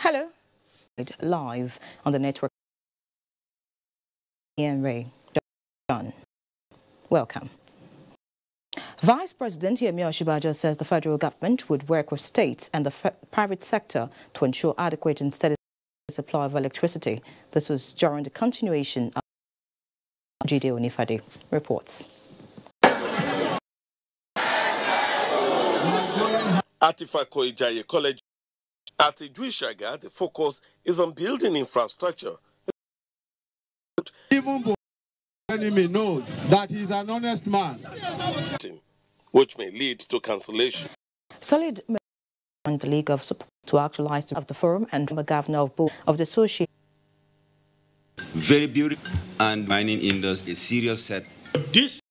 Hello, live on the network. Ian Ray, John, welcome. Vice President Yemi Osinbajo says the federal government would work with states and the private sector to ensure adequate and steady supply of electricity. This was during the continuation of Jide Onifade reports. Atifako Ijaye College at Ijuishaga, the focus is on building infrastructure. Even the enemy knows that he's an honest man, which may lead to cancellation. Solid on the League of Support to actualize the forum and the governor of the association. Very beautiful, and mining industry is serious set. This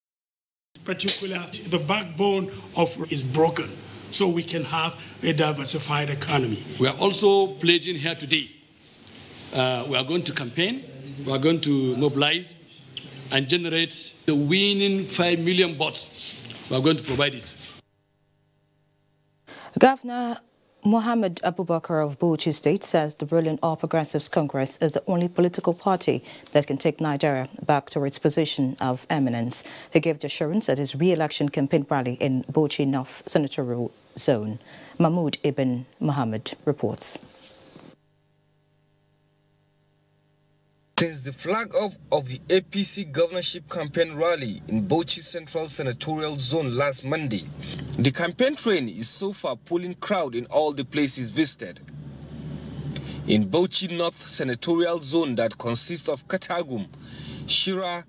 particular, the backbone of is broken, so we can have a diversified economy. We are also pledging here today. We are going to campaign. We are going to mobilize and generate the winning 5 million votes. We are going to provide it. Governor Mohammed Abubakar of Bauchi State says the ruling All Progressives Congress is the only political party that can take Nigeria back to its position of eminence. He gave the assurance at his re-election campaign rally in Bauchi North Senatorial Zone. Mahmoud Ibn Mohammed reports. Since the flag off of the APC governorship campaign rally in Bauchi Central Senatorial Zone last Monday, the campaign train is so far pulling crowd in all the places visited. In Bauchi North Senatorial Zone that consists of Katagum, Shira,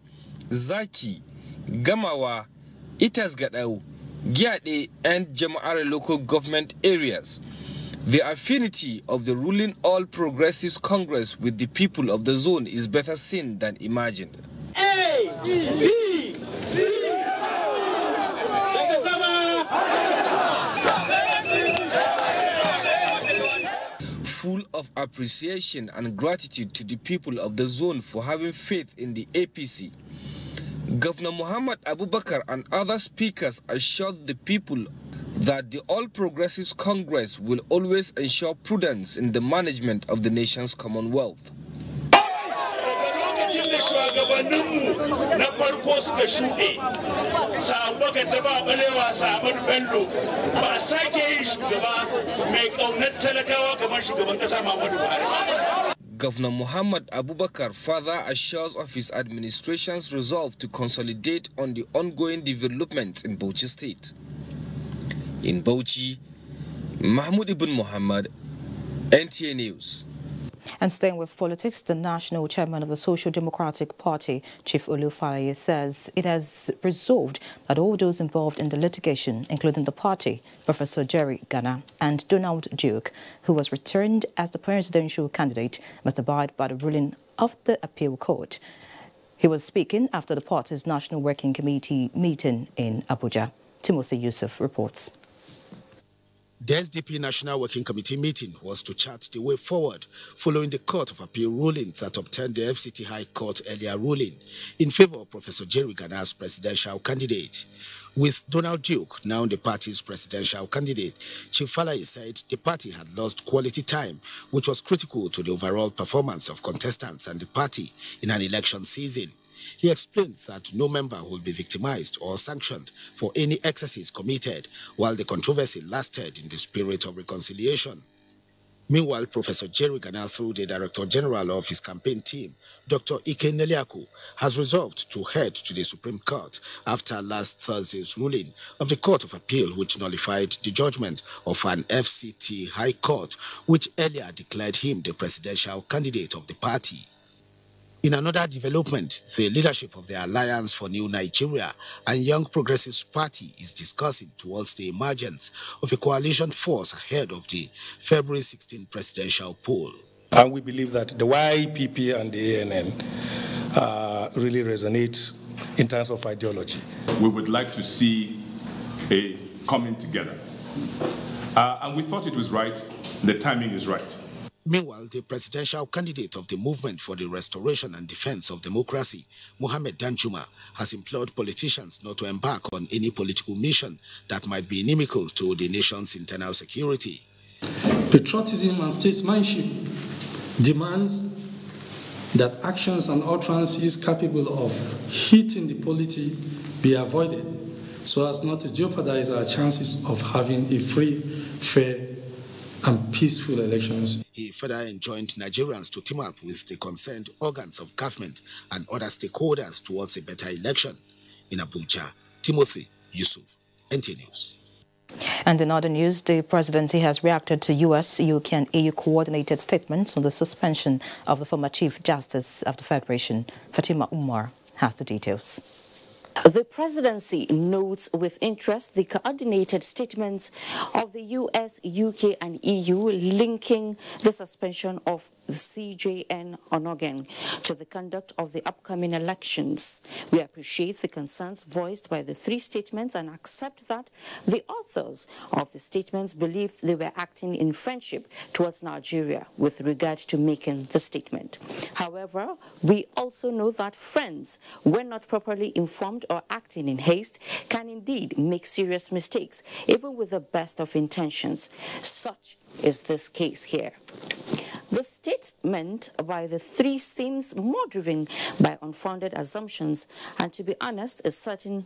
Zaki, Gamawa, Itasgadau, Giade and Jama'are local government areas, the affinity of the ruling All Progressives Congress with the people of the zone is better seen than imagined. Full of appreciation and gratitude to the people of the zone for having faith in the APC, Governor Muhammad Abubakar and other speakers assured the people that the All Progressives Congress will always ensure prudence in the management of the nation's commonwealth. Governor Muhammad Abubakar further assures of his administration's resolve to consolidate on the ongoing developments in Bauchi State. In Bauchi, Mahmoud Ibn Muhammad, NTA News. And staying with politics, the national chairman of the Social Democratic Party, Chief Olufalaye, says it has resolved that all those involved in the litigation, including the party, Professor Jerry Ghana and Donald Duke, who was returned as the presidential candidate, must abide by the ruling of the appeal court. He was speaking after the party's National Working Committee meeting in Abuja. Timothy Yusuf reports. The SDP National Working Committee meeting was to chart the way forward following the Court of Appeal rulings that obtained the FCT High Court earlier ruling in favor of Professor Jerry Ghana's presidential candidate. With Donald Duke now the party's presidential candidate, Chief Falaye said the party had lost quality time, which was critical to the overall performance of contestants and the party in an election season. He explained that no member will be victimized or sanctioned for any excesses committed while the controversy lasted in the spirit of reconciliation. Meanwhile, Professor Jerry Ghana, through the Director General of his campaign team, Dr. Ike Neliaku, has resolved to head to the Supreme Court after last Thursday's ruling of the Court of Appeal, which nullified the judgment of an FCT High Court, which earlier declared him the presidential candidate of the party. In another development, the leadership of the Alliance for New Nigeria and Young Progressives Party is discussing towards the emergence of a coalition force ahead of the February 16 presidential poll. And we believe that the YPP and the ANN really resonate in terms of ideology. We would like to see a coming together And we thought it was right. The timing is right. Meanwhile, the presidential candidate of the Movement for the Restoration and Defense of Democracy, Mohammed Danjuma, has implored politicians not to embark on any political mission that might be inimical to the nation's internal security. Patriotism and statesmanship demands that actions and utterances capable of hitting the polity be avoided so as not to jeopardize our chances of having a free, fair, and peaceful elections. He further enjoined Nigerians to team up with the concerned organs of government and other stakeholders towards a better election. In Abuja, Timothy Yusuf, NT News. And in other news, the Presidency has reacted to US, UK and EU coordinated statements on the suspension of the former Chief Justice of the Federation. Fatima Umar has the details. The Presidency notes with interest the coordinated statements of the US, UK and EU linking the suspension of the CJN Onogen to the conduct of the upcoming elections. We appreciate the concerns voiced by the three statements and accept that the authors of the statements believed they were acting in friendship towards Nigeria with regard to making the statement. However, we also know that friends, when not properly informed or acting in haste, can indeed make serious mistakes, even with the best of intentions. Such is this case here. The statement by the three seems more driven by unfounded assumptions and, to be honest, a certain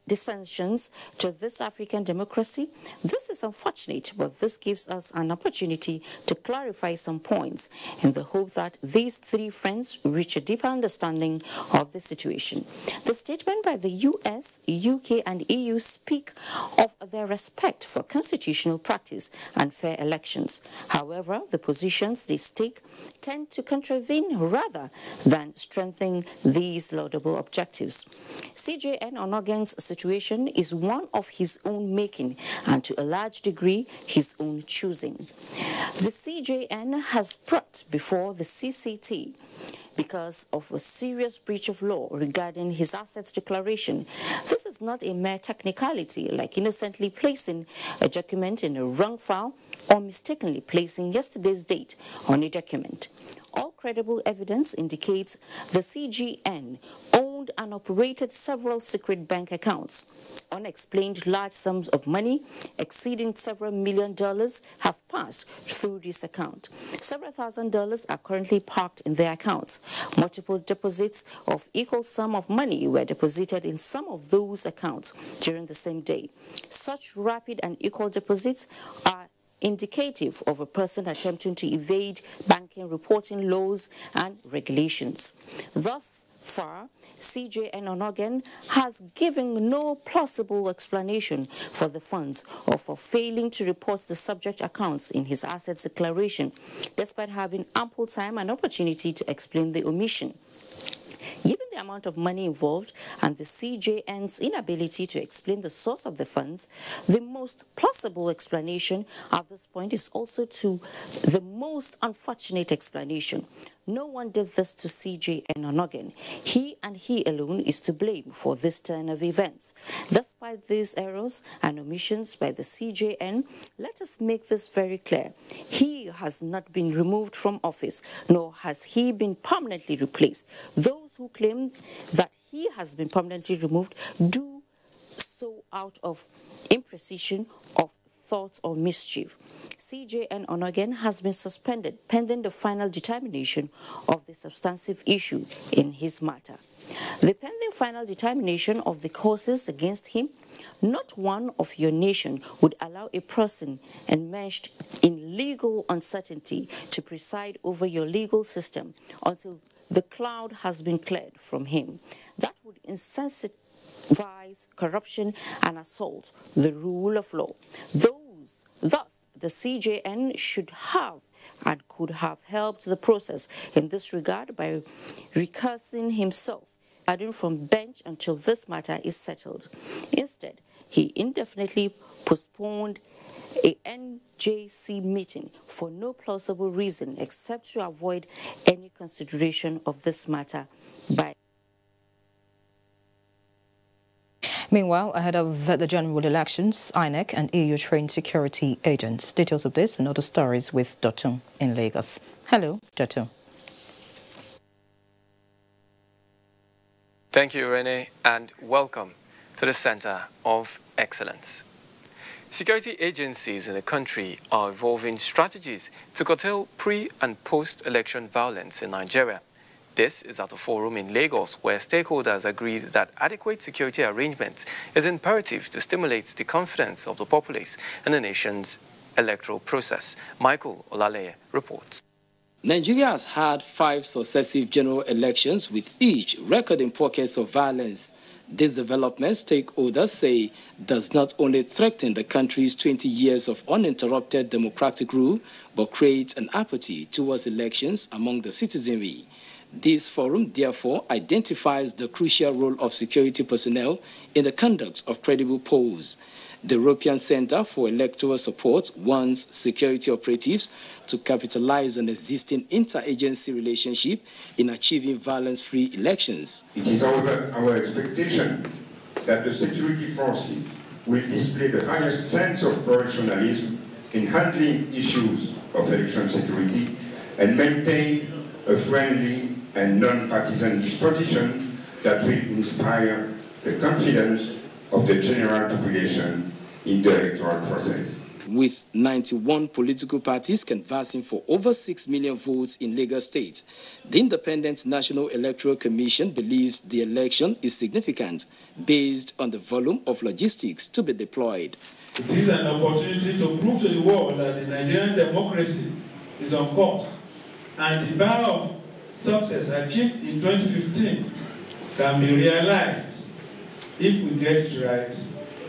condescension to this African democracy. This is unfortunate, but this gives us an opportunity to clarify some points in the hope that these three friends reach a deeper understanding of the situation. The statement by the US, UK and EU speak of their respect for constitutional practice and fair elections. However, the positions they take tend to contravene rather than strengthen these laudable objectives. CJN Onogen's situation is one of his own making and to a large degree his own choosing. The CJN has brought before the CCT because of a serious breach of law regarding his assets declaration. This is not a mere technicality like innocently placing a document in a wrong file or mistakenly placing yesterday's date on a document. All credible evidence indicates the CGN owned and operated several secret bank accounts. Unexplained large sums of money exceeding several $1 million have passed through this account. Several $1,000s are currently parked in their accounts. Multiple deposits of equal sum of money were deposited in some of those accounts during the same day. Such rapid and equal deposits are indicative of a person attempting to evade banking reporting laws and regulations. Thus far, CJN Onogen has given no plausible explanation for the funds or for failing to report the subject accounts in his assets declaration, despite having ample time and opportunity to explain the omission. Given the amount of money involved and the CJN's inability to explain the source of the funds, the most plausible explanation at this point is also to the most unfortunate explanation. No one did this to CJN Onogen. He and he alone is to blame for this turn of events. Despite these errors and omissions by the CJN, let us make this very clear. He has not been removed from office, nor has he been permanently replaced. Those who claim that he has been permanently removed do so out of imprecision of thought or mischief. CJN Onogen has been suspended pending the final determination of the substantive issue in his matter. The pending final determination of the causes against him, not one of your nation would allow a person enmeshed in legal uncertainty to preside over your legal system until the cloud has been cleared from him. That would incentivize corruption and assault the rule of law. Thus, the CJN should have and could have helped the process in this regard by recursing himself, adding from bench until this matter is settled. Instead, he indefinitely postponed a NJC meeting for no plausible reason except to avoid any consideration of this matter by Meanwhile, ahead of the general elections, INEC and EU trained security agents. Details of this and other stories with Dotun in Lagos. Hello, Dotun. Thank you, Rene, and welcome to the Center of Excellence. Security agencies in the country are evolving strategies to curtail pre- and post-election violence in Nigeria. This is at a forum in Lagos where stakeholders agreed that adequate security arrangements is imperative to stimulate the confidence of the populace in the nation's electoral process. Michael Olaleye reports. Nigeria has had 5 successive general elections, with each recording pockets of violence. These developments, stakeholders say, does not only threaten the country's 20 years of uninterrupted democratic rule, but creates an apathy towards elections among the citizenry. This forum, therefore, identifies the crucial role of security personnel in the conduct of credible polls. The European Center for Electoral Support wants security operatives to capitalize on existing interagency relationship in achieving violence-free elections. It is our expectation that the security forces will display the highest sense of professionalism in handling issues of election security and maintain a friendly and non-partisan disposition that will inspire the confidence of the general population in the electoral process. With 91 political parties canvassing for over 6 million votes in Lagos State, the Independent National Electoral Commission believes the election is significant based on the volume of logistics to be deployed. It is an opportunity to prove to the world that the Nigerian democracy is on course, and the bar of success achieved in 2015 can be realized if we get it right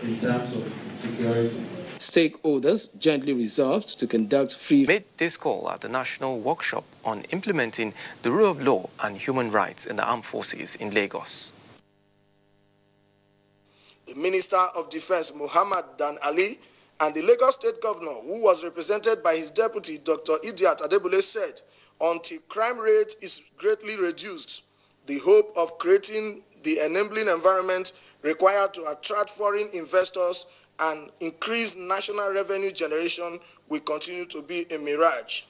in terms of security. Stakeholders jointly resolved to conduct free... made this call at the national workshop on implementing the rule of law and human rights in the armed forces in Lagos. The Minister of Defense, Muhammad Dan Ali, and the Lagos State Governor, who was represented by his deputy, Dr. Idiat Adebule, said, until crime rate is greatly reduced, the hope of creating the enabling environment required to attract foreign investors and increase national revenue generation will continue to be a mirage.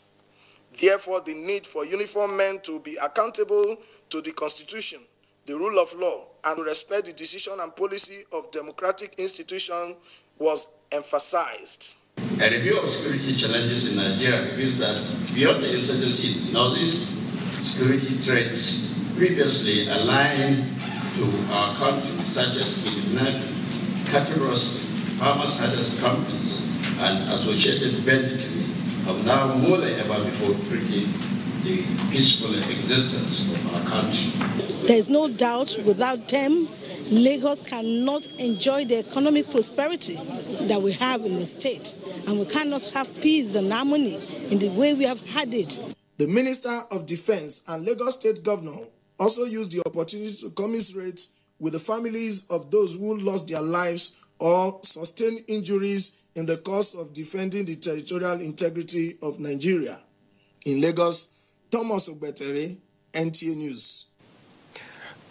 Therefore, the need for uniformed men to be accountable to the Constitution, the rule of law, and to respect the decision and policy of democratic institutions was emphasized. A review of security challenges in Nigeria reveals that beyond the insurgency in Northeast, security threats previously aligned to our country, such as kidnapping, cattle rustling, farmers' herders companies, and associated banditry, have now more than ever before threatening the peaceful existence of our country. There is no doubt without them, Lagos cannot enjoy the economic prosperity that we have in the state, and we cannot have peace and harmony in the way we have had it. The Minister of Defense and Lagos State Governor also used the opportunity to commiserate with the families of those who lost their lives or sustained injuries in the course of defending the territorial integrity of Nigeria. In Lagos, Thomas Ogbetere, NTA News.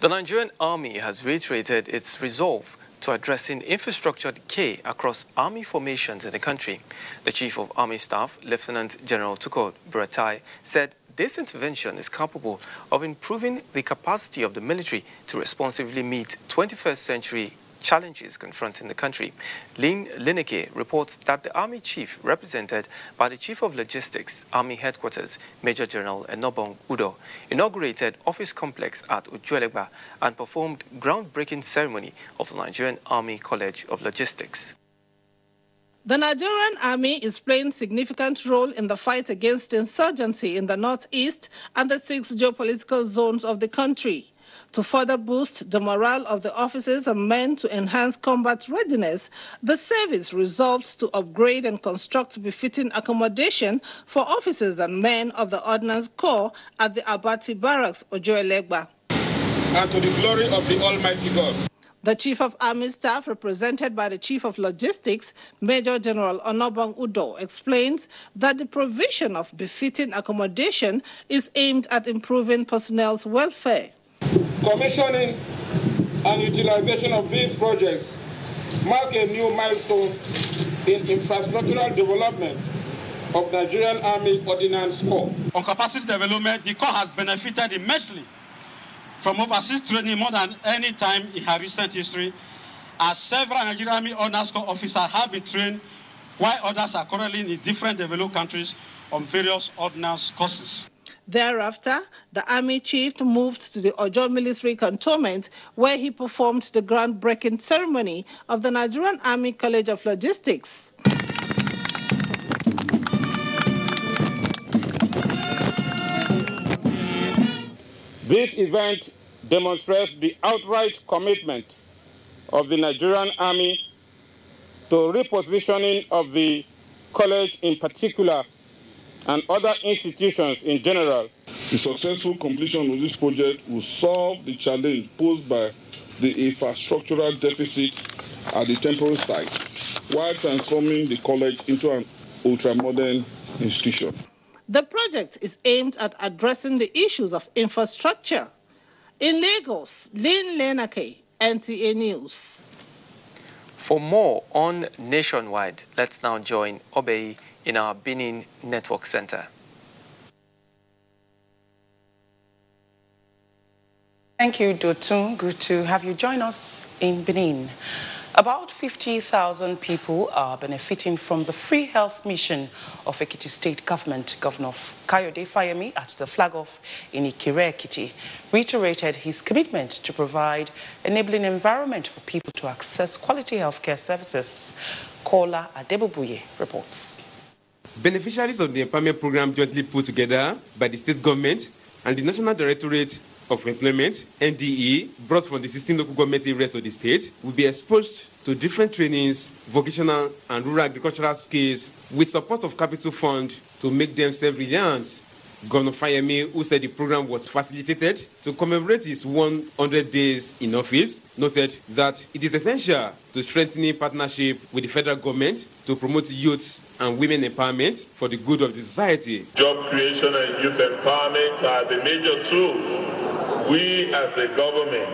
The Nigerian Army has reiterated its resolve to addressing infrastructure decay across army formations in the country. The Chief of Army Staff, Lieutenant General Tukur Buratai, said this intervention is capable of improving the capacity of the military to responsively meet 21st century challenges confronting the country. Lynn Lineke reports that the Army Chief, represented by the Chief of Logistics, Army Headquarters, Major General Enobong Udo, inaugurated office complex at Ojuelegba and performed groundbreaking ceremony of the Nigerian Army College of Logistics. The Nigerian Army is playing a significant role in the fight against insurgency in the northeast and the 6 geopolitical zones of the country. To further boost the morale of the officers and men to enhance combat readiness, the service resolved to upgrade and construct befitting accommodation for officers and men of the Ordnance Corps at the Abati Barracks, Ojuelegba. And to the glory of the Almighty God. The Chief of Army Staff, represented by the Chief of Logistics, Major General Enobong Udo, explains that the provision of befitting accommodation is aimed at improving personnel's welfare. Commissioning and utilization of these projects mark a new milestone in infrastructural development of Nigerian Army Ordnance Corps. On capacity development, the Corps has benefited immensely from overseas training more than any time in her recent history, as several Nigerian Army Ordnance Corps officers have been trained, while others are currently in different developed countries on various ordnance courses. Thereafter, the Army chief moved to the Ojo military cantonment, where he performed the groundbreaking ceremony of the Nigerian Army College of Logistics. This event demonstrates the outright commitment of the Nigerian Army to repositioning of the college in particular and other institutions in general. The successful completion of this project will solve the challenge posed by the infrastructural deficit at the temporary site, while transforming the college into an ultra-modern institution. The project is aimed at addressing the issues of infrastructure. In Lagos, Lynn Lenake, NTA News. For more on Nationwide, let's now join Obey in our Benin Network Center. Thank you, Dotun. Good to have you join us in Benin. About 50,000 people are benefiting from the free health mission of Ekiti State Government. Governor Kayode Fayemi, at the flag off in Ikire, Ekiti, reiterated his commitment to provide enabling environment for people to access quality healthcare services. Kola Adebobuye reports. Beneficiaries of the empowerment program jointly put together by the state government and the National Directorate of Employment, NDE, brought from the 16 local government areas of the state, will be exposed to different trainings, vocational and rural agricultural skills, with support of capital fund to make them self-reliant. Governor Fayemi, who said the program was facilitated to commemorate his 100 days in office, noted that it is essential to strengthening partnership with the federal government to promote youth and women empowerment for the good of the society. Job creation and youth empowerment are the major tools we as a government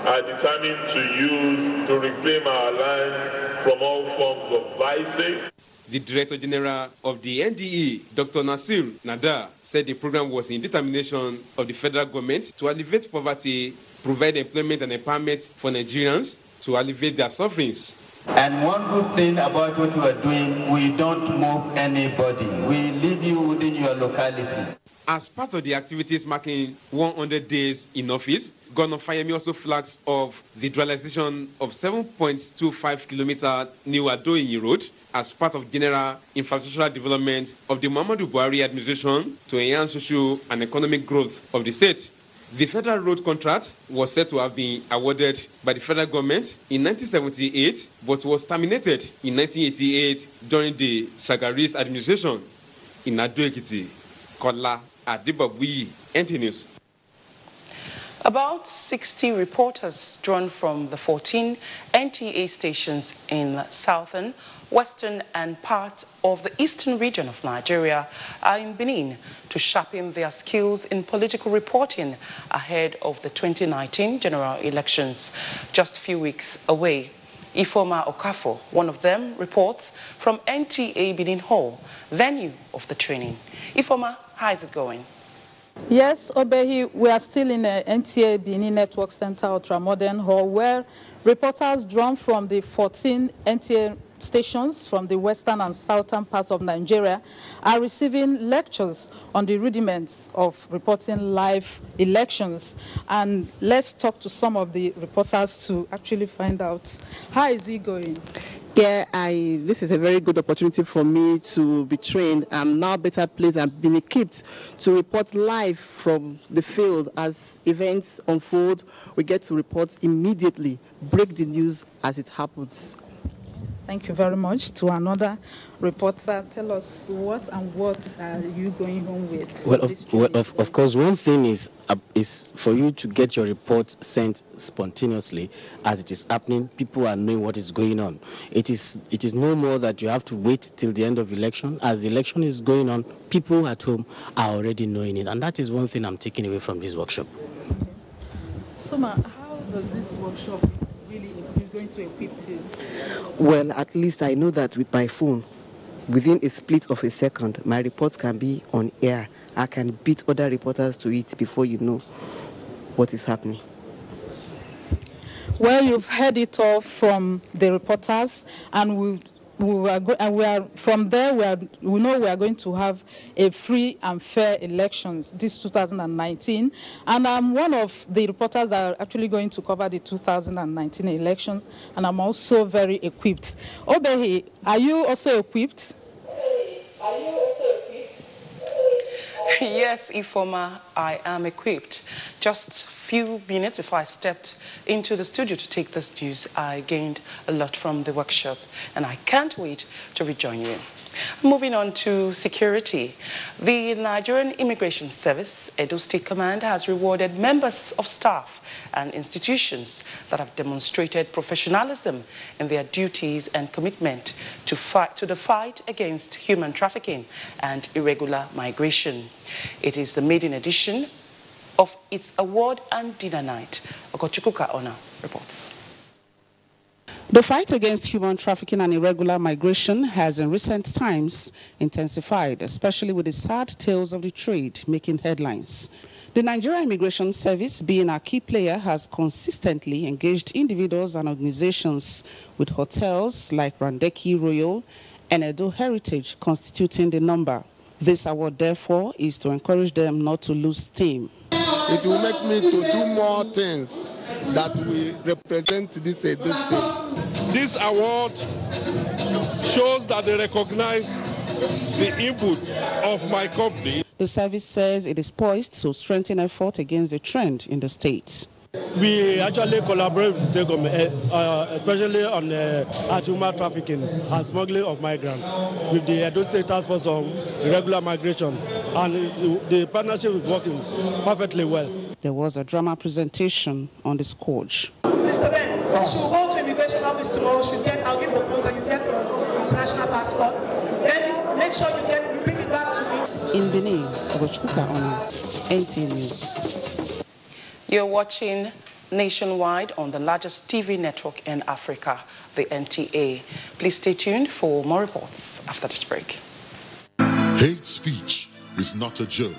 are determined to use to reclaim our land from all forms of vices. The Director General of the NDE, Dr. Nasir Nadar, said the program was in determination of the federal government to alleviate poverty, provide employment and empowerment for Nigerians to alleviate their sufferings. And one good thing about what we are doing, we don't move anybody. We leave you within your locality. As part of the activities marking 100 days in office, Governor Fayemi also flags off the realization of 7.25 kilometer new Ado-Iyin road as part of general infrastructural development of the Muhammadu Buhari administration to enhance social and economic growth of the state. The federal road contract was said to have been awarded by the federal government in 1978, but was terminated in 1988 during the Shagaris administration. In Ado-Ekiti, Kola Adibabuyi, NT News. About 60 reporters drawn from the 14 NTA stations in the southern, western and part of the eastern region of Nigeria are in Benin to sharpen their skills in political reporting ahead of the 2019 general elections, just a few weeks away. Ifoma Okafo, one of them, reports from NTA Benin Hall, venue of the training. Ifoma, how is it going? Yes, Obehi, we are still in the NTA Benin Network Center Ultramodern Hall, where reporters drawn from the 14 NTA stations from the western and southern parts of Nigeria are receiving lectures on the rudiments of reporting live elections. And let's talk to some of the reporters to actually find out how is it going. Yeah, this is a very good opportunity for me to be trained. I'm now better placed and been equipped to report live from the field as events unfold. We get to report immediately, break the news as it happens. Thank you very much. To another reporter, tell us what are you going home with? Well, of course, one thing is for you to get your report sent spontaneously as it is happening. People are knowing what is going on. It is no more that you have to wait till the end of election. As the election is going on, people at home are already knowing it, and that is one thing I'm taking away from this workshop. Soma, how does this workshop really equip going to equip to? Well, at least I know that with my phone, within a split of a second, my report can be on air. I can beat other reporters to it before you know what is happening. Well, you've heard it all from the reporters, and we know we are going to have a free and fair elections this 2019, and I'm one of the reporters that are actually going to cover the 2019 elections, and I'm also very equipped. Obehi, are you also equipped? Yes, Ifoma, I am equipped. Just a few minutes before I stepped into the studio to take this news, I gained a lot from the workshop, and I can't wait to rejoin you. Moving on to security, the Nigerian Immigration Service, Edo State Command, has rewarded members of staff and institutions that have demonstrated professionalism in their duties and commitment to the fight against human trafficking and irregular migration. It is the maiden edition of its award and dinner night. Okochukwuka Ona reports. The fight against human trafficking and irregular migration has in recent times intensified, especially with the sad tales of the trade making headlines. The Nigerian Immigration Service, being a key player, has consistently engaged individuals and organizations, with hotels like Randeki Royal and Edo Heritage constituting the number. This award, therefore, is to encourage them not to lose steam. It will make me to do more things that will represent this Edo State. This award shows that they recognize the input of my company. The service says it is poised to strengthen effort against the trend in the state. We actually collaborate with the state government, especially on human trafficking and smuggling of migrants, with the Edo State Task Force on irregular migration, and the partnership is working perfectly well. There was a drama presentation on the scourge. Mr. Ben, you should go to immigration office tomorrow. I'll give you the points and you get your international passport. Then make sure you bring it back to me. In Benin, Ogochuka Ona, NT News. You're watching Nationwide on the largest TV network in Africa, the NTA. Please stay tuned for more reports after this break. Hate speech is not a joke.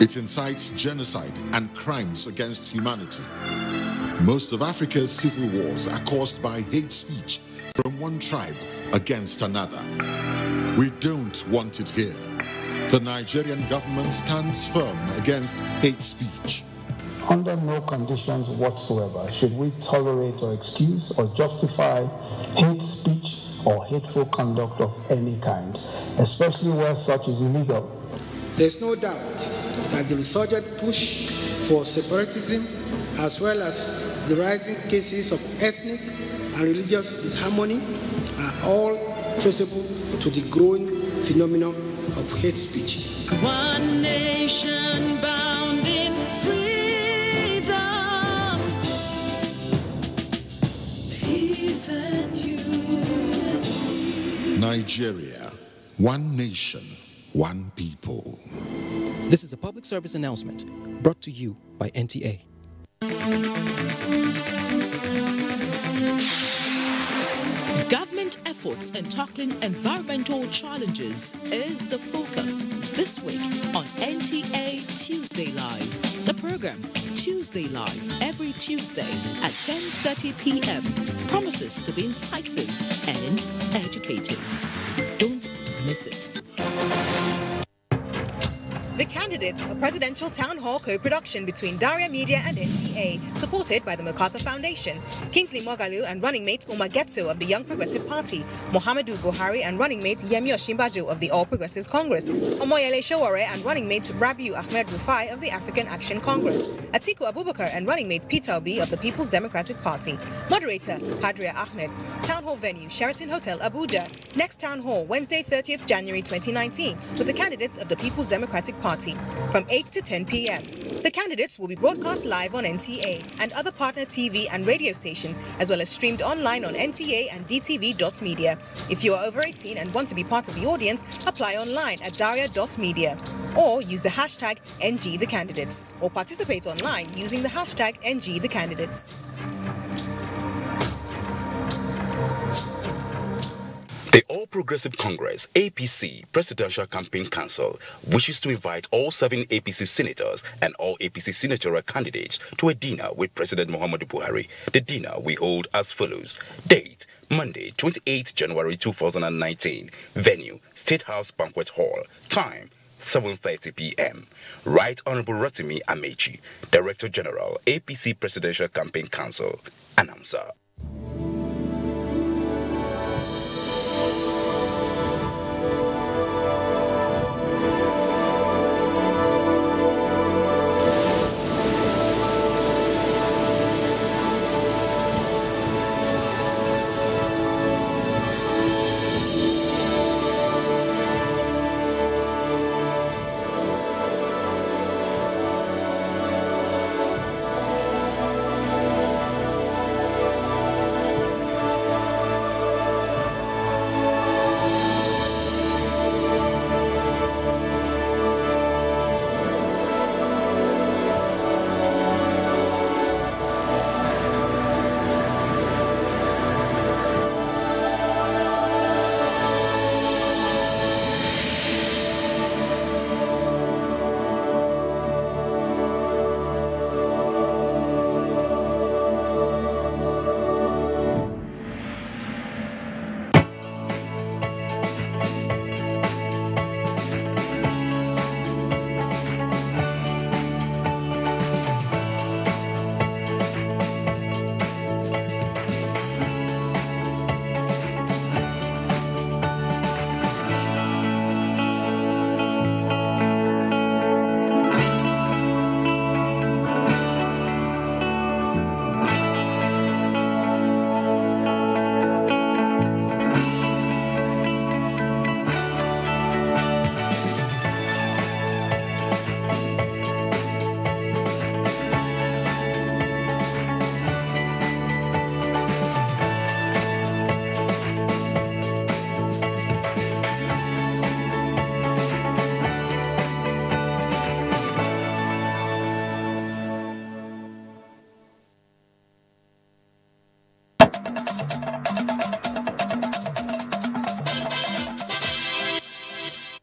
It incites genocide and crimes against humanity. Most of Africa's civil wars are caused by hate speech from one tribe against another. We don't want it here. The Nigerian government stands firm against hate speech. Under no conditions whatsoever should we tolerate or excuse or justify hate speech or hateful conduct of any kind, especially where such is illegal. There's no doubt that the resurgent push for separatism, as well as the rising cases of ethnic and religious disharmony, are all traceable to the growing phenomenon of hate speech. One nation bound in freedom, peace and unity. Nigeria, one nation, one people. This is a public service announcement brought to you by NTA. Government efforts in tackling environmental challenges is the focus this week on NTA Tuesday Live. The program, Tuesday Live, every Tuesday at 10:30 p.m. promises to be incisive and educative. Don't miss it. The Candidates, a presidential town hall co-production between Daria Media and NTA, supported by the MacArthur Foundation. Kingsley Mogalu and running mate Umar Getso of the Young Progressive Party, Muhammadu Buhari and running mate Yemi Osinbajo of the All Progressives Congress, Omoyele Sowore and running mate Rabiu Ahmed Rufai of the African Action Congress, Atiku Abubakar and running mate Peter Obi of the People's Democratic Party. Moderator, Padria Ahmed. Town hall venue, Sheraton Hotel, Abuja. Next town hall, Wednesday, 30th January 2019, with the candidates of the People's Democratic Party. From 8 to 10 p.m. The candidates will be broadcast live on NTA and other partner TV and radio stations, as well as streamed online on NTA and DTV.media. If you are over 18 and want to be part of the audience, apply online at daria.media or use the hashtag NGTheCandidates or participate online using the hashtag NGTheCandidates. Progressive Congress, APC, Presidential Campaign Council wishes to invite all 7 APC senators and all APC senatorial candidates to a dinner with President Muhammadu Buhari. The dinner we hold as follows. Date, Monday, 28 January 2019. Venue, State House Banquet Hall. Time, 7:30 p.m. Right Honorable Rotimi Amechi, Director General, APC Presidential Campaign Council. Announcer.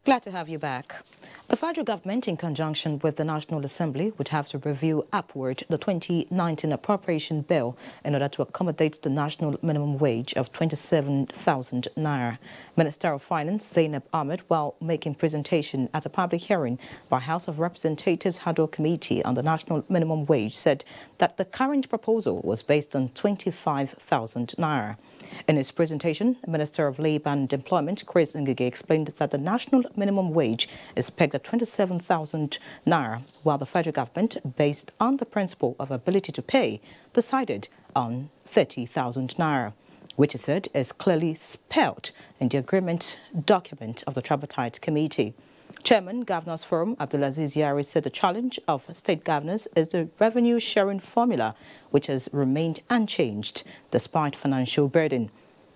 Glad to have you back. The federal government, in conjunction with the National Assembly, would have to review upward the 2019 appropriation bill in order to accommodate the national minimum wage of 27,000 naira. Minister of Finance Zainab Ahmed, while making presentation at a public hearing by House of Representatives Haddo Committee on the national minimum wage, said that the current proposal was based on 25,000 naira. In his presentation, Minister of Labour and Employment Chris Ngige explained that the national minimum wage is pegged at 27,000 naira, while the federal government, based on the principle of ability to pay, decided on 30,000 naira, which he said is clearly spelled in the agreement document of the tripartite committee. Chairman, Governors Forum Abdulaziz Yari said the challenge of state governors is the revenue sharing formula, which has remained unchanged despite financial burden.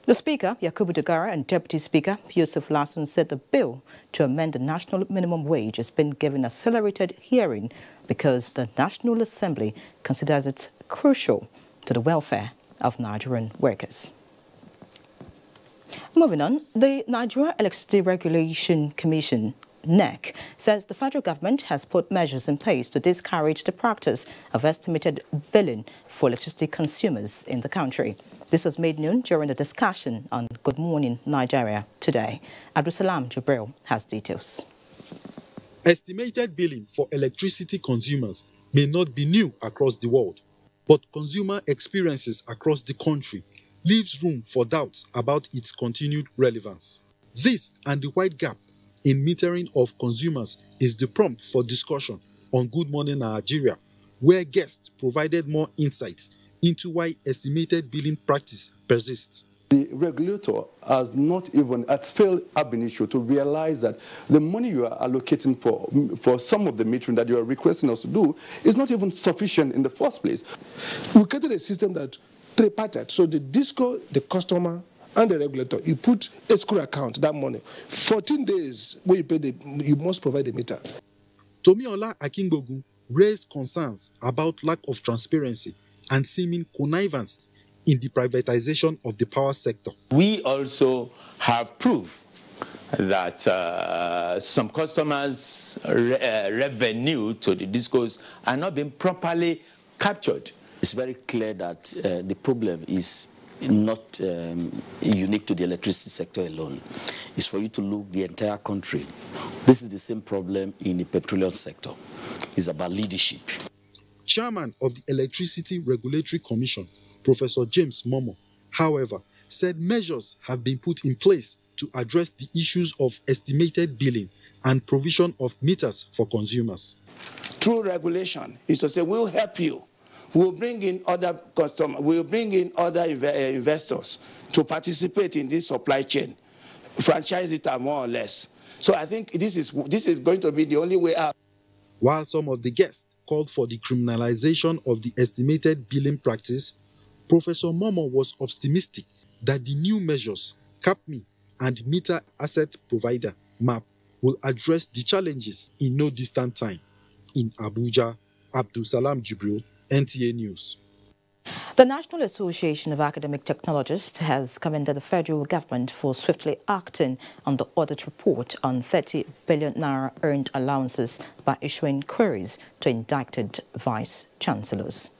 The Speaker, Yakubu Dogara, and Deputy Speaker, Yusuf Lasson, said the bill to amend the national minimum wage has been given accelerated hearing because the National Assembly considers it crucial to the welfare of Nigerian workers. Moving on, the Nigeria Electricity Regulation Commission NEC says the federal government has put measures in place to discourage the practice of estimated billing for electricity consumers in the country. This was made known during the discussion on Good Morning Nigeria today. Abdulsalam Jubril has details. Estimated billing for electricity consumers may not be new across the world, but consumer experiences across the country leaves room for doubts about its continued relevance. This and the wide gap in metering of consumers is the prompt for discussion on Good Morning Nigeria, where guests provided more insights into why estimated billing practice persists. The regulator has not even, has failed ab initio to realize that the money you are allocating for some of the metering that you are requesting us to do is not even sufficient in the first place. We created a system that tripartite, so the disco, the customer, and the regulator, you put a escrow account, that money. 14 days when you pay, you must provide the meter. Tomiola Akinbogu raised concerns about lack of transparency and seeming connivance in the privatization of the power sector. We also have proof that some customers' revenue to the discos are not being properly captured. It's very clear that the problem is not unique to the electricity sector alone. It's for you to look the entire country. This is the same problem in the petroleum sector. It's about leadership. Chairman of the Electricity Regulatory Commission, Professor James Momo, however, said measures have been put in place to address the issues of estimated billing and provision of meters for consumers. Through regulation is to say we'll help you. We'll bring in other customers, we'll bring in other investors to participate in this supply chain, franchise it more or less. So I think this is going to be the only way out. While some of the guests called for the criminalization of the estimated billing practice, Professor Momo was optimistic that the new measures, CAPMI and Meter Asset Provider, MAP, will address the challenges in no distant time. In Abuja, Abdul Salam Jibril, NTA News. The National Association of Academic Technologists has commended the federal government for swiftly acting on the audit report on 30 billion naira earned allowances by issuing queries to indicted vice chancellors.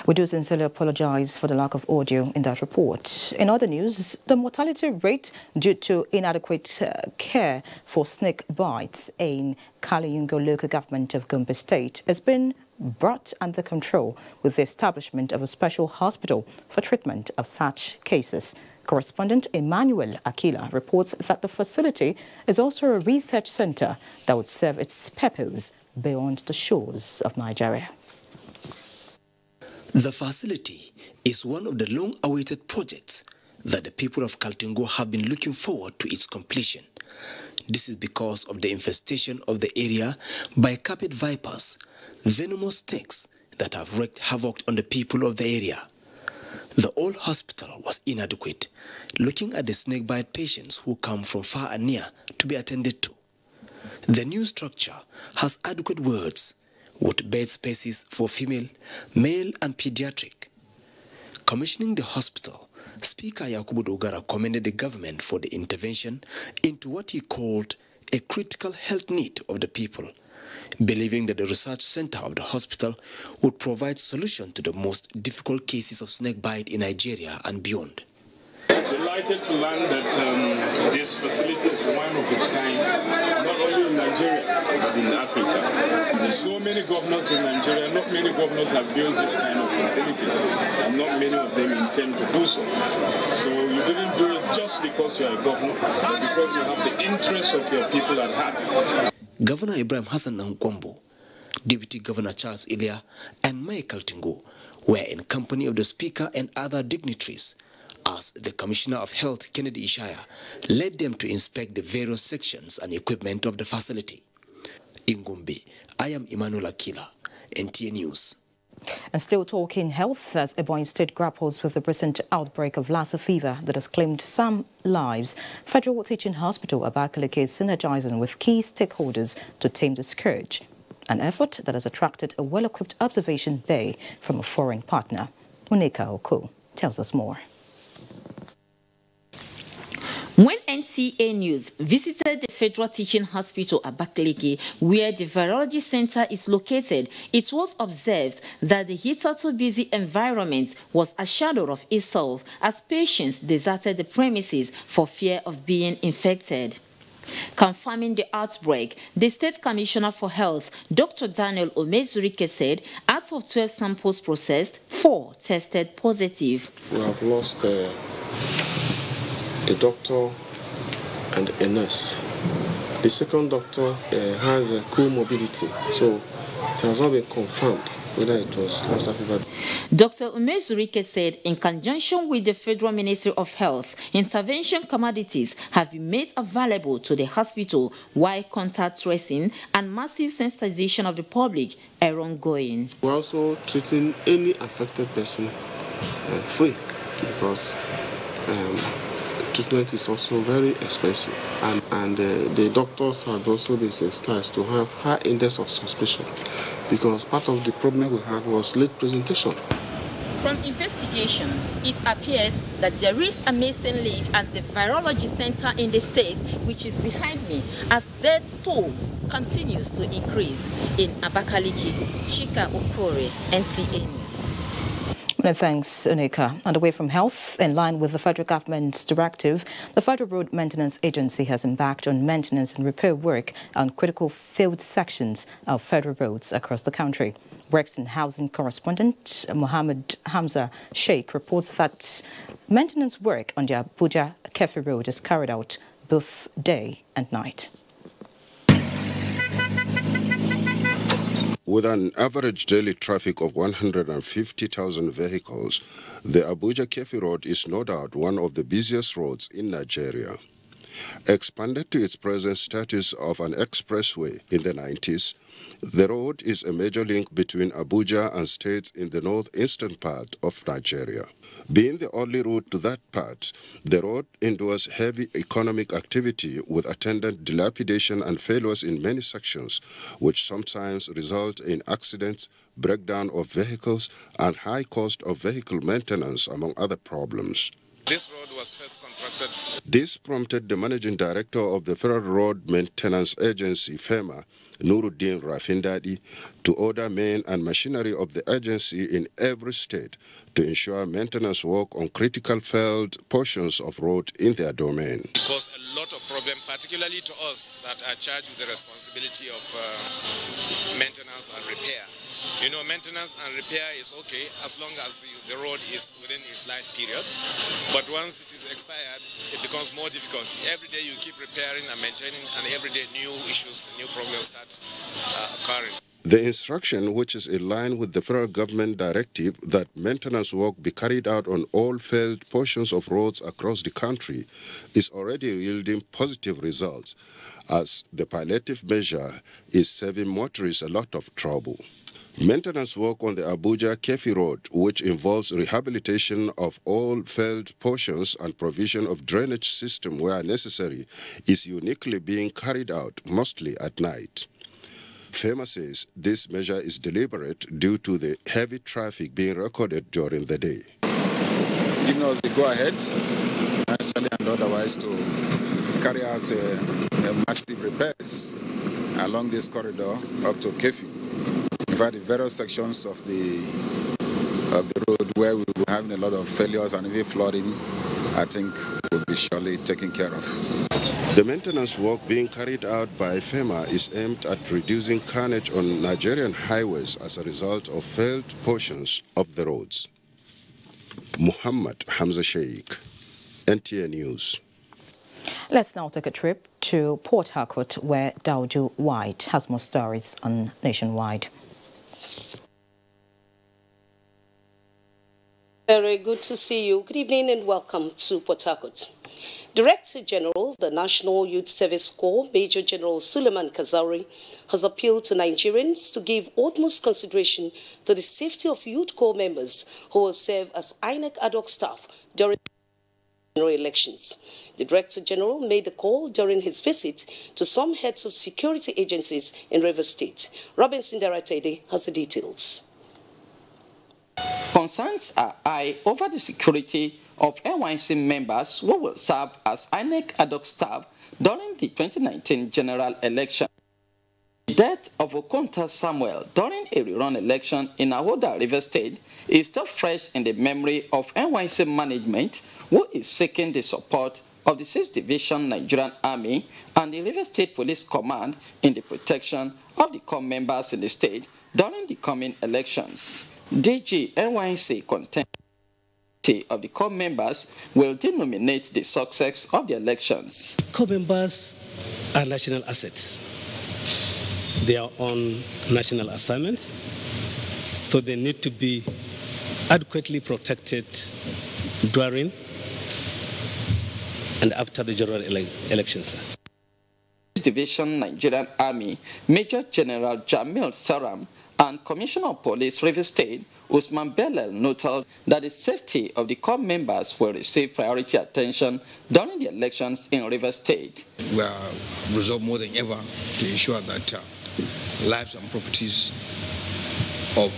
We do sincerely apologize for the lack of audio in that report. In other news, the mortality rate due to inadequate care for snake bites in Kaliyungo local government of Gombe State has been brought under control with the establishment of a special hospital for treatment of such cases. Correspondent Emmanuel Akila reports that the facility is also a research center that would serve its purpose beyond the shores of Nigeria. The facility is one of the long-awaited projects that the people of Kaltungo have been looking forward to its completion. This is because of the infestation of the area by carpet vipers, venomous snakes that have wreaked havoc on the people of the area. The old hospital was inadequate, looking at the snakebite patients who come from far and near to be attended to. The new structure has adequate wards, with bed spaces for female, male and pediatric. Commissioning the hospital, Speaker Yakubu Dogara commended the government for the intervention into what he called a critical health need of the people, believing that the research center of the hospital would provide solution to the most difficult cases of snakebite in Nigeria and beyond. Delighted to learn that this facility is one of its kind, not only in Nigeria, but in Africa. There's so many governors in Nigeria, not many governors have built this kind of facilities, and not many of them intend to do so. So you didn't do it just because you're a governor, but because you have the interests of your people at heart. Governor Ibrahim Hassan Nkwambo, Deputy Governor Charles Ilia, and Michael Tingo were in company of the Speaker and other dignitaries, as the Commissioner of Health, Kennedy Ishaya, led them to inspect the various sections and equipment of the facility. In Gombe, I am Emmanuel Akila, NTA News. And still talking health, as Ebonyi State grapples with the recent outbreak of Lassa fever that has claimed some lives, Federal Teaching Hospital Abakaliki is synergizing with key stakeholders to tame the scourge, an effort that has attracted a well-equipped observation bay from a foreign partner. Monica Oku tells us more. When NTA News visited the Federal Teaching Hospital at Abakaliki, where the virology center is located, it was observed that the hitherto busy environment was a shadow of itself as patients deserted the premises for fear of being infected. Confirming the outbreak, the State Commissioner for Health, Dr. Daniel Omezurike, said out of 12 samples processed, 4 tested positive. We have lost a doctor and a nurse. The second doctor has a comorbidity, so it has not been confirmed whether it was Lassa fever. Dr. Omezurike said in conjunction with the Federal Ministry of Health, intervention commodities have been made available to the hospital while contact tracing and massive sensitization of the public are ongoing. We're also treating any affected person free. because treatment is also very expensive, and the doctors have also been sensitized to have high index of suspicion, because part of the problem we had was late presentation. From investigation, it appears that there is a missing link at the virology center in the state, which is behind me, as death toll continues to increase in Abakaliki. Chika Okore, NTA News. Many thanks, Unika. And away from health, in line with the federal government's directive, the Federal Road Maintenance Agency has embarked on maintenance and repair work on critical failed sections of federal roads across the country. Works and Housing correspondent Mohammed Hamza Sheikh reports that maintenance work on the Abuja Kefi Road is carried out both day and night. With an average daily traffic of 150,000 vehicles, the Abuja Kefi Road is no doubt one of the busiest roads in Nigeria. Expanded to its present status of an expressway in the 90s, the road is a major link between Abuja and states in the northeastern part of Nigeria. Being the only route to that part, the road endures heavy economic activity with attendant dilapidation and failures in many sections, which sometimes result in accidents, breakdown of vehicles, and high cost of vehicle maintenance, among other problems. This road was first contracted. This prompted the managing director of the Federal Road Maintenance Agency, FEMA, Nuruddin Rafindadi, to order men and machinery of the agency in every state to ensure maintenance work on critical failed portions of road in their domain. It caused a lot of problems, particularly to us that are charged with the responsibility of maintenance and repair. You know, maintenance and repair is okay as long as the road is within its life period. But once it is expired, it becomes more difficult. Every day you keep repairing and maintaining, and every day new issues, new problems start occurring. The instruction, which is in line with the federal government directive that maintenance work be carried out on all failed portions of roads across the country, is already yielding positive results, as the palliative measure is saving motorists a lot of trouble. Maintenance work on the Abuja Kefi Road, which involves rehabilitation of all failed portions and provision of drainage system where necessary, is uniquely being carried out mostly at night. FEMA says this measure is deliberate due to the heavy traffic being recorded during the day. Giving us the go-ahead, financially and otherwise, to carry out massive repairs along this corridor up to Kefi. In fact, the various sections of the road where we were having a lot of failures and even flooding, I think will be surely taken care of. The maintenance work being carried out by FEMA is aimed at reducing carnage on Nigerian highways as a result of failed portions of the roads. Muhammad Hamza Sheikh, NTA News. Let's now take a trip to Port Harcourt, where Dauju White has more stories on Nationwide. Very good to see you. Good evening and welcome to Port Harcourt. Director General of the National Youth Service Corps, Major General Suleiman Kazari, has appealed to Nigerians to give utmost consideration to the safety of Youth Corps members who will serve as INEC ad hoc staff during general elections. The Director General made the call during his visit to some heads of security agencies in Rivers State. Robinson Daratede has the details. Concerns are high over the security of NYC members who will serve as INEC ad hoc staff during the 2019 general election. The death of Okonta Samuel during a rerun election in Ahoda, River State is still fresh in the memory of NYC management, who is seeking the support of the 6th Division Nigerian Army and the River State Police Command in the protection of the corps members in the state during the coming elections. DG NYC content of the corps members will denominate the success of the elections. Corps members are national assets. They are on national assignments, so they need to be adequately protected during and after the general elections. Division Nigerian Army Major General Jamil Saram And Commissioner of Police, Rivers State, Usman Belal, noted that the safety of the corps members will receive priority attention during the elections in Rivers State. We are resolved more than ever to ensure that lives and properties of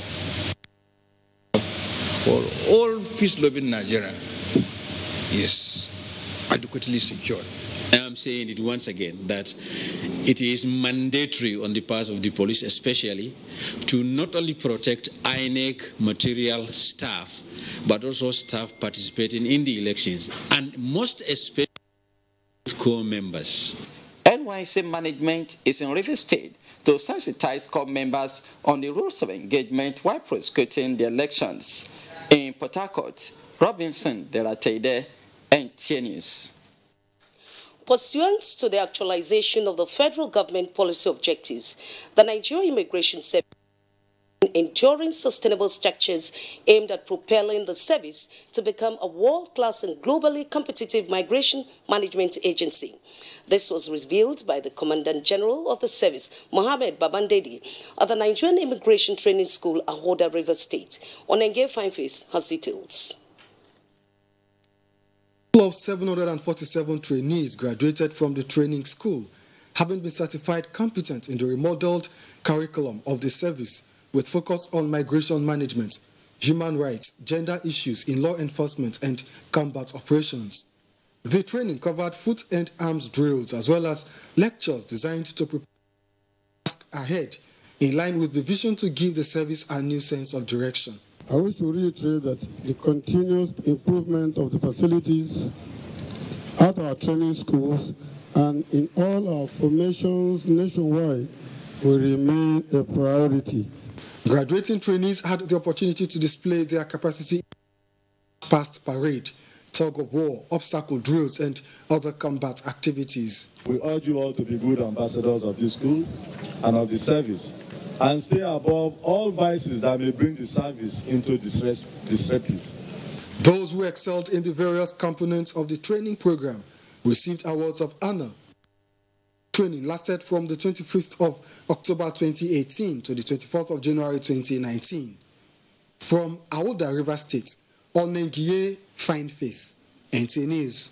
all peace-loving Nigerians is adequately secured. I'm saying it once again that it is mandatory on the part of the police especially to not only protect INEC material staff but also staff participating in the elections and most especially corps members. NYC management is in Rivers State to sensitize corps members on the rules of engagement while prosecuting the elections. In Port Harcourt, Robinson Deratede, NTA News. Pursuant to the actualization of the federal government policy objectives, the Nigerian Immigration Service is enduring sustainable structures aimed at propelling the service to become a world-class and globally competitive migration management agency. This was revealed by the Commandant General of the service, Mohammed Babandedi, at the Nigerian Immigration Training School, Ahoda, Rivers State. Onenge Fineface has details. Of 747 trainees graduated from the training school, having been certified competent in the remodeled curriculum of the service with focus on migration management, human rights, gender issues in law enforcement and combat operations. The training covered foot and arms drills as well as lectures designed to prepare ahead in line with the vision to give the service a new sense of direction. I wish to reiterate that the continuous improvement of the facilities at our training schools and in all our formations nationwide will remain a priority. Graduating trainees had the opportunity to display their capacity past parade, tug of war, obstacle drills, and other combat activities. We urge you all to be good ambassadors of this school and of the service, and stay above all vices that may bring the service into disrepute. Those who excelled in the various components of the training program received awards of honor. Training lasted from the 25th of October 2018 to the 24th of January 2019. From Ahoda, River State, Onengiye Fineface, NTA News.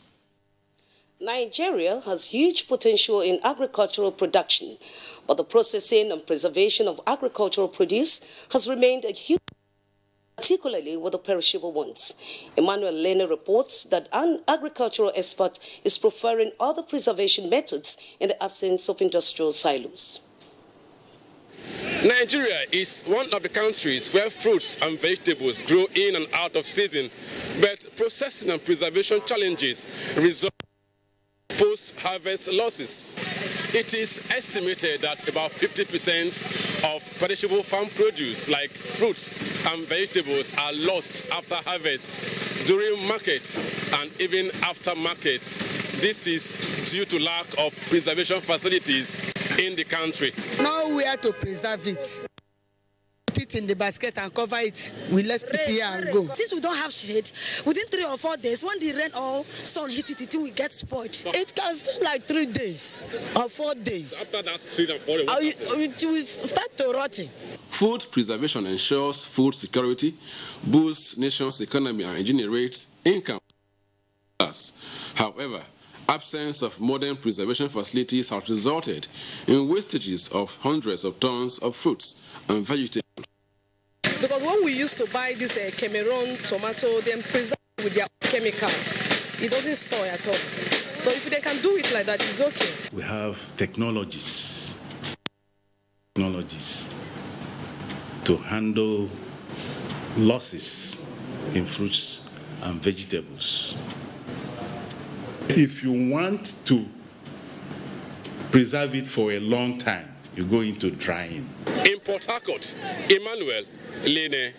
Nigeria has huge potential in agricultural production, but the processing and preservation of agricultural produce has remained a huge, particularly with the perishable ones. Emmanuel Lene reports that an agricultural expert is preferring other preservation methods in the absence of industrial silos. Nigeria is one of the countries where fruits and vegetables grow in and out of season, but processing and preservation challenges result in post-harvest losses. It is estimated that about 50% of perishable farm produce like fruits and vegetables are lost after harvest, during markets and even after markets. This is due to lack of preservation facilities in the country. Nowhere to preserve it. Put it in the basket and cover it. We left it here and go. Since we don't have shade, within 3 or 4 days, when the rain or sun hit it, it will get spoiled. It can stay like 3 days or 4 days. So after that 3 and 4 days, it will start to rot. Food preservation ensures food security, boosts nation's economy and generates income. However, absence of modern preservation facilities has resulted in wastages of hundreds of tons of fruits and vegetables. Because when we used to buy this Cameroon tomato, then preserve with their chemical, it doesn't spoil at all. So if they can do it like that, it's okay. We have technologies to handle losses in fruits and vegetables. If you want to preserve it for a long time, you go into drying. In Port Harcourt, Emmanuel Lene,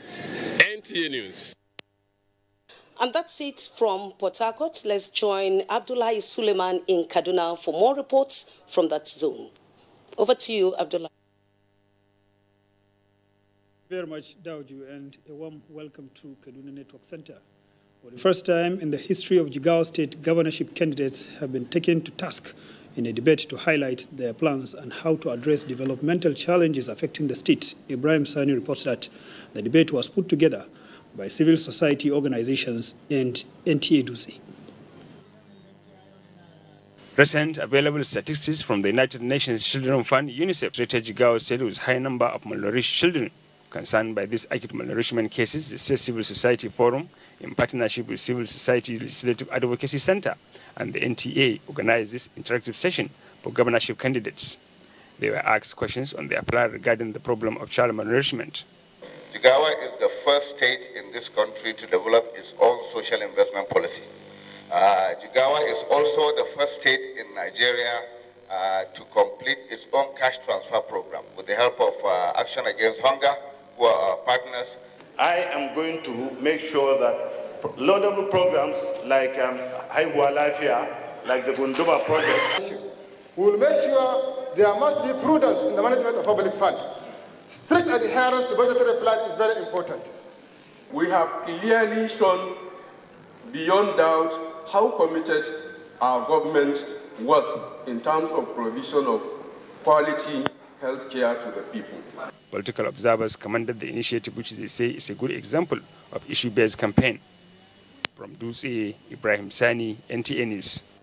NTA News. And that's it from Port Harcourt. Let's join Abdullahi Suleiman in Kaduna for more reports from that zone. Over to you, Abdullah. Very much, Dauju, and a warm welcome to Kaduna Network Center. For the first time in the history of Jigawa State, governorship candidates have been taken to task In a debate to highlight their plans and how to address developmental challenges affecting the state, Ibrahim Sani reports that the debate was put together by civil society organizations and NTA-DUSI. Recent available statistics from the United Nations Children Fund, UNICEF, Secretary Jigawa said there was a high number of malnourished children. Concerned by these acute malnourishment cases, the State Civil Society Forum, in partnership with Civil Society Legislative Advocacy Center and the NTA, organized this interactive session for governorship candidates. They were asked questions on their plan regarding the problem of child malnourishment. Jigawa is the first state in this country to develop its own social investment policy. Jigawa is also the first state in Nigeria to complete its own cash transfer program with the help of Action Against Hunger, who are our partners. I am going to make sure that laudable programs like Haiwa Life here, like the Gunduma project. We will make sure there must be prudence in the management of public fund. Strict adherence to budgetary plan is very important. We have clearly shown beyond doubt how committed our government was in terms of provision of quality health care to the people. Political observers commended the initiative, which they say is a good example of issue-based campaign. From Dutse, Ibrahim Sani, NTA News.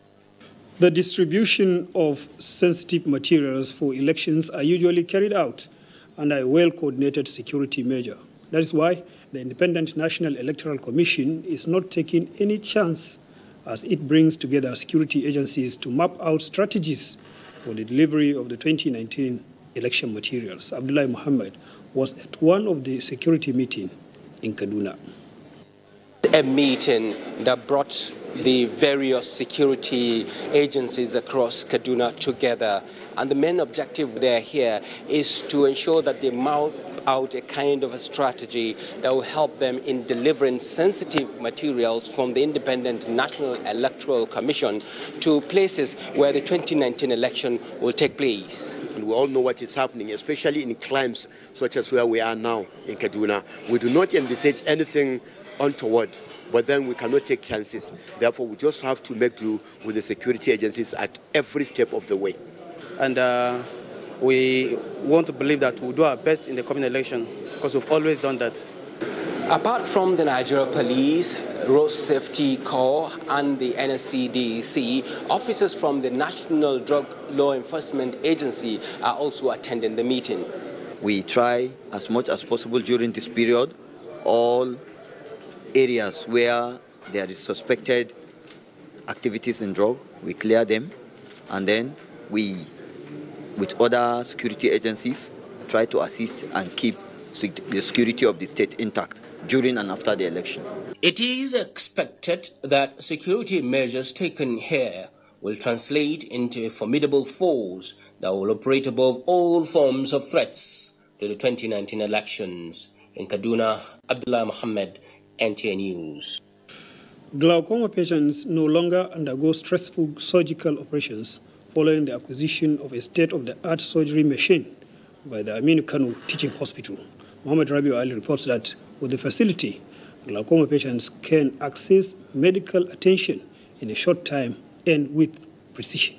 The distribution of sensitive materials for elections are usually carried out under a well-coordinated security measure. That is why the Independent National Electoral Commission is not taking any chance as it brings together security agencies to map out strategies for the delivery of the 2019 election materials. Abdullah Muhammad was at one of the security meetings in Kaduna. A meeting that brought the various security agencies across Kaduna together. And the main objective there here is to ensure that they map out a kind of a strategy that will help them in delivering sensitive materials from the Independent National Electoral Commission to places where the 2019 election will take place. And we all know what is happening, especially in climes such as where we are now in Kaduna. We do not envisage anything untoward, but then we cannot take chances. Therefore, we just have to make do with the security agencies at every step of the way. And we want to believe that we'll do our best in the coming election because we've always done that. Apart from the Nigeria Police, Road Safety Corps and the NSCDC, officers from the National Drug Law Enforcement Agency are also attending the meeting. We try as much as possible during this period, all areas where there is suspected activities in drug, we clear them, and then we, with other security agencies, try to assist and keep the security of the state intact during and after the election. It is expected that security measures taken here will translate into a formidable force that will operate above all forms of threats to the 2019 elections. In Kaduna, Abdullah Muhammad, NTA News. Glaucoma patients no longer undergo stressful surgical operations following the acquisition of a state-of-the-art surgery machine by the Aminu Kano Teaching Hospital. Mohammed Rabiu Ali reports that with the facility, glaucoma patients can access medical attention in a short time and with precision.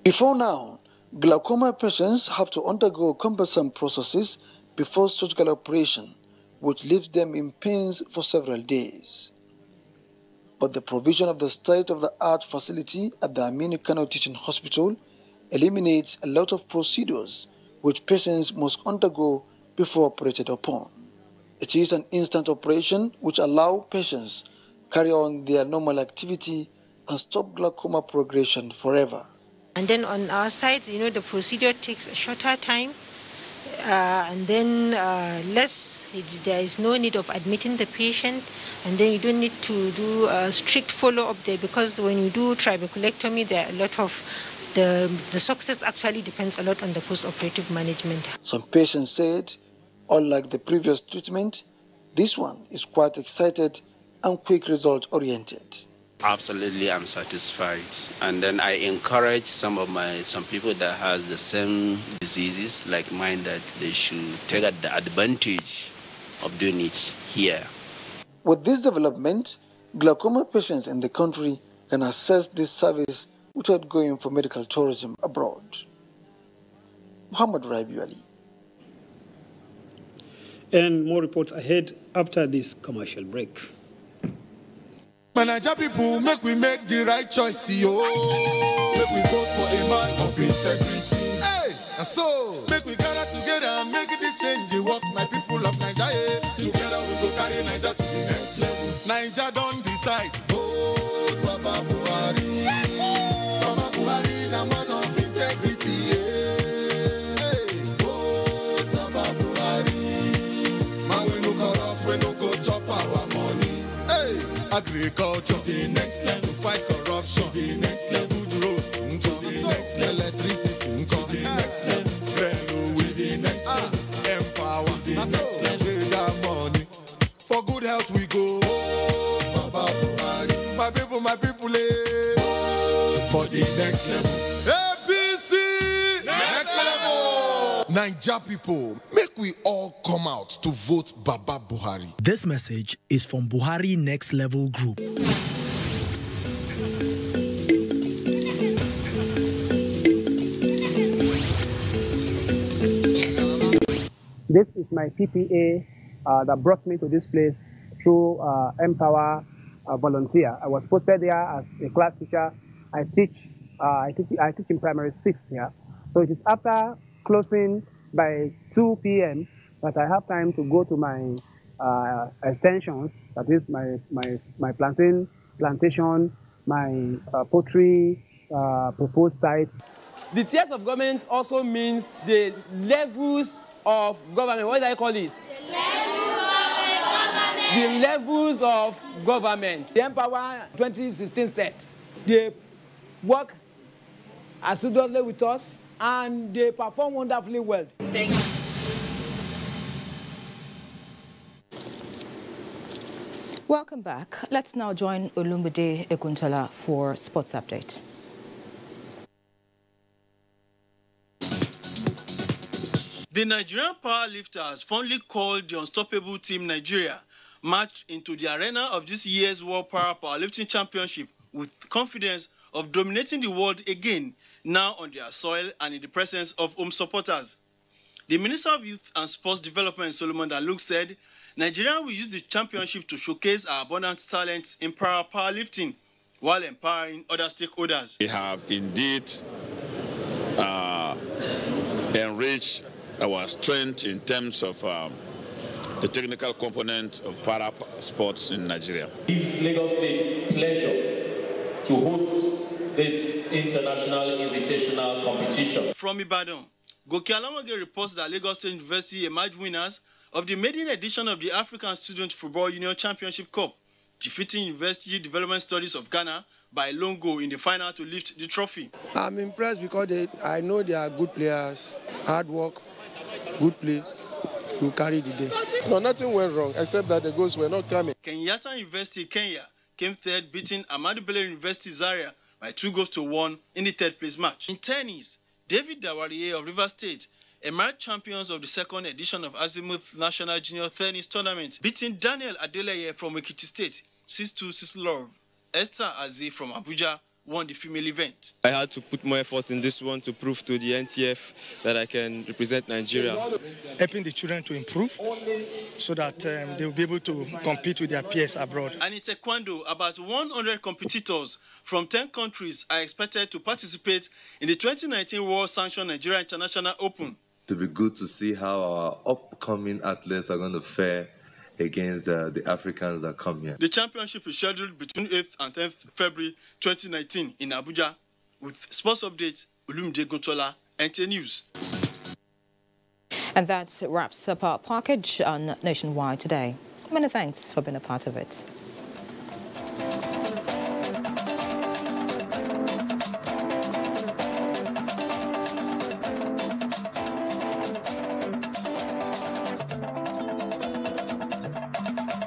Before now, glaucoma patients have to undergo cumbersome processes before surgical operation, which leaves them in pains for several days. But the provision of the state-of-the-art facility at the Aminu Kano Teaching Hospital eliminates a lot of procedures which patients must undergo before operated upon. It is an instant operation which allows patients carry on their normal activity and stop glaucoma progression forever. And then on our side, the procedure takes a shorter time. And then there is no need of admitting the patient, and then you don't need to do a strict follow-up there, because when you do trabeculectomy, there are a lot of the success actually depends a lot on the post-operative management. Some patients said, unlike the previous treatment, this one is quite excited and quick result oriented. Absolutely, I'm satisfied. And then I encourage some people that has the same diseases like mine that they should take the advantage of doing it here. With this development, glaucoma patients in the country can access this service without going for medical tourism abroad. Muhammad Rabi Ali. And more reports ahead after this commercial break. Manager people, make we make the right choice, yo. Make we vote for a man of integrity. Hey, and so make we gather together and make this change. Work, my people of Nigeria. Together we go carry Nigeria to the next level. Nigeria don't decide. Vote Baba Buhari. Baba Buhari, the man of integrity. Hey, vote Baba Buhari. Man, we no corrupt, we no go chop our money. Hey, agriculture, the next level. Fight corruption, the next level. Good roads, the next level. Electricity, the next level. Railway, the next level. Empower, the next level. Trade money. For good health we go. Baba Buhari. My people, for the next level. APC, next level. Naija people, make we all come out to vote Baba Buhari. This message is from Buhari Next Level Group. This is my PPA that brought me to this place through Empower Volunteer. I was posted there as a class teacher. I teach in primary 6 here. So it is after closing by 2 p.m. that I have time to go to my extensions, that is my plantation, my poultry proposed site. The tiers of government also means the levels of government. What do I call it? The levels of government. The Empower 2016 said they work assiduously with us and they perform wonderfully well. Thank you. Welcome back. Let's now join Olumbide Ekuntola for Sports Update. The Nigerian powerlifters, fondly called the Unstoppable Team Nigeria, marched into the arena of this year's World Powerlifting Championship with confidence of dominating the world again, now on their soil and in the presence of home supporters. The Minister of Youth and Sports Development, Solomon Daluk, said Nigeria will use the championship to showcase our abundant talents in powerlifting while empowering other stakeholders. We have indeed enriched our strength in terms of the technical component of para sports in Nigeria. It gives Lagos State pleasure to host this international invitational competition. From Ibadan, Goke Alamage reports that Lagos State University emerged winners of the maiden edition of the African Student Football Union Championship Cup, defeating University Development Studies of Ghana by a lone goal in the final to lift the trophy. I'm impressed because I know they are good players, hard work, good play to carry the day. No, nothing went wrong except that the goals were not coming. Kenyatta University, Kenya, came third, beating Ahmadu Bello University, Zaria by 2-1 in the third place match. In tennis, David Dawariye of Rivers State emerged champions of the second edition of Azimuth National Junior Tennis Tournament, beating Daniel Adeleye from Ekiti State 6-2, 6-love. Esther Aziz from Abuja won the female event. I had to put more effort in this one to prove to the NTF that I can represent Nigeria. Helping the children to improve so that they will be able to compete with their peers abroad. And in Taekwondo, about 100 competitors from 10 countries are expected to participate in the 2019 World Sanctioned Nigeria International Open. To be good to see how our upcoming athletes are going to fare against the Africans that come here. The championship is scheduled between 8th and 10th February 2019 in Abuja. With sports updates, Olumide Guntola, NTA News. And that wraps up our package on Nationwide today. Many thanks for being a part of it.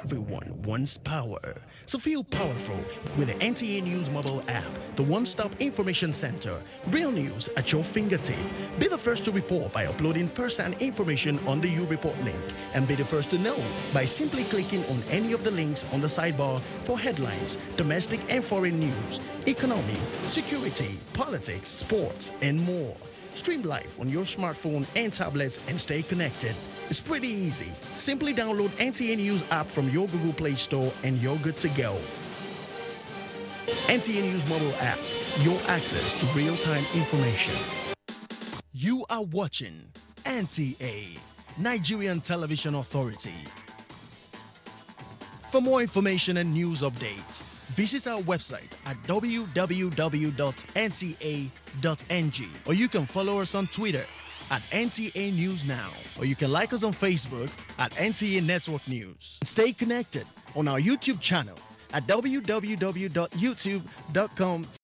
Everyone wants power. So feel powerful with the NTA News mobile app, the one-stop information center. Real news at your fingertip. Be the first to report by uploading first-hand information on the U-Report link, and be the first to know by simply clicking on any of the links on the sidebar for headlines, domestic and foreign news, economy, security, politics, sports, and more. Stream live on your smartphone and tablets and stay connected. It's pretty easy. Simply download NTA News app from your Google Play Store and you're good to go. NTA News mobile app, your access to real-time information. You are watching NTA, Nigerian Television Authority. For more information and news updates, visit our website at www.nta.ng, or you can follow us on Twitter at NTA News Now, or you can like us on Facebook at NTA Network News. Stay connected on our YouTube channel at www.youtube.com/NTA